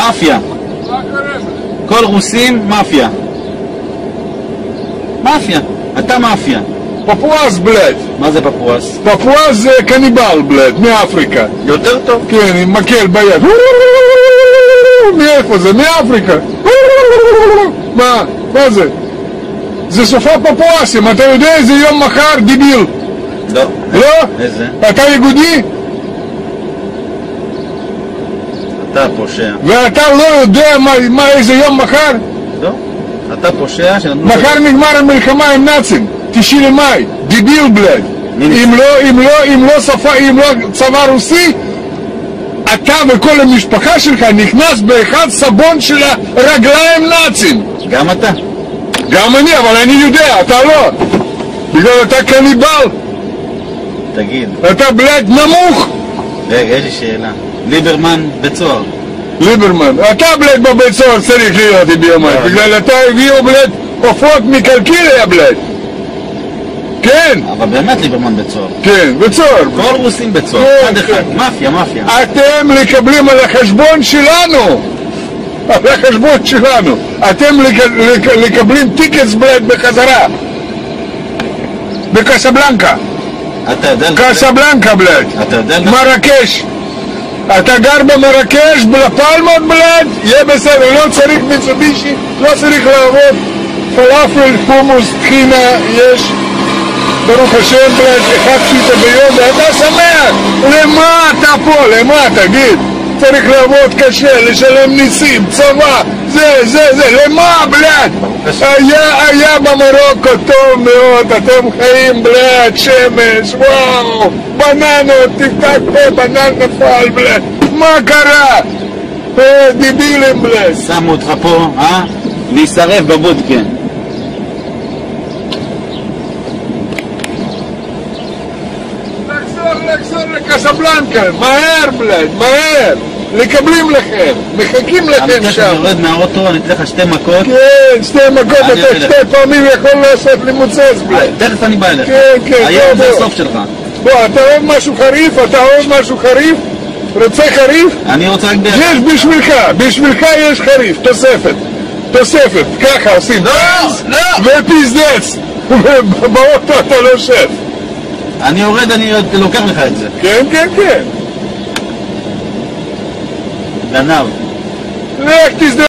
מאפיה. כל רוסים מאפיה. מאפיה. אתה מאפיה. פפואס, בלד. מה זה פפואס? פפואס זה קניבל, בלד, מאפריקה. יותר טוב? כן, עם מקל ביד. מאיפה זה? מאפריקה. מה זה? זה סופה פפואסים, אתה יודע איזה יום מחר, דיביל? לא. לא? איזה? אתה יהודי? אתה פושע. ואתה לא יודע מה איזה יום מחר? לא. אתה פושע שנתנו... מחר נגמר המלחמה עם נאצים, 9 למאי, דיביל, בלד. אם לא צבא רוסי, אתה וכל המשפחה שלך נכנס באחד סבון של הרגליים נאצים. גם אתה? גם אני, אבל אני יודע, אתה לא. בגלל אתה קניבל. תגיד. אתה בלד נמוך. רגע, יש לי שאלה. ליברמן בצוהר. ליברמן, אתה בלד בבית סוהר צריך להיות ביומיים. בגלל אתה הביאו בלד עופות מקלקיליה, בלד. כן. אבל באמת ליברמן בצוהר. כן, בצוהר. כל רוסים בצוהר. אחד אחד. מאפיה, מאפיה. אתם מקבלים על החשבון שלנו. על החשבון שלנו. אתם מקבלים טיקטס, בלד, בחזרה. בקסבלנקה. אתה יודע... קסבלנקה, בלד. אתה יודע... מרקש. אתה גר במרקש, בפלמות, בלד, יהיה בסדר, לא צריך מיצובישי, לא צריך לעבוד. פלאפל, חומוס, טחינה, יש, ברוך השם, בלד, אחד שיטה ביום, ואתה שמח. למה אתה פה? למה? תגיד. צריך לעבוד קשה, לשלם ניסים, צבא, זה, למה, בלד? היה במרוקו טוב מאוד, אתם חיים, בלד, שמש, וואו, בננות, תפתח פה, בנן נפל, בלד, מה קרה? דיבילים, בלד. שמו אותך פה, להישרף בבודקה. לחזור לקסבלנקה, מהר, בלד, מהר. מקבלים לכם, מחכים לכם שם. אני יורד מהאוטו, אני אתן לך 2 מכות. כן, 2 מכות, אתה 2 פעמים יכול לעשות לי מוצץ, בלד. תכף אני בא אליך. כן, היום זה הסוף שלך. בוא, אתה אוהב משהו חריף? רוצה חריף? אני רוצה רק ביחד. יש בשבילך יש חריף, תוספת, ככה עושים. לא! ופיזדץ, ובאוטו אתה לא שף. אני יורד, אני לוקח לך את זה. כן. גנב. לך תזדץ.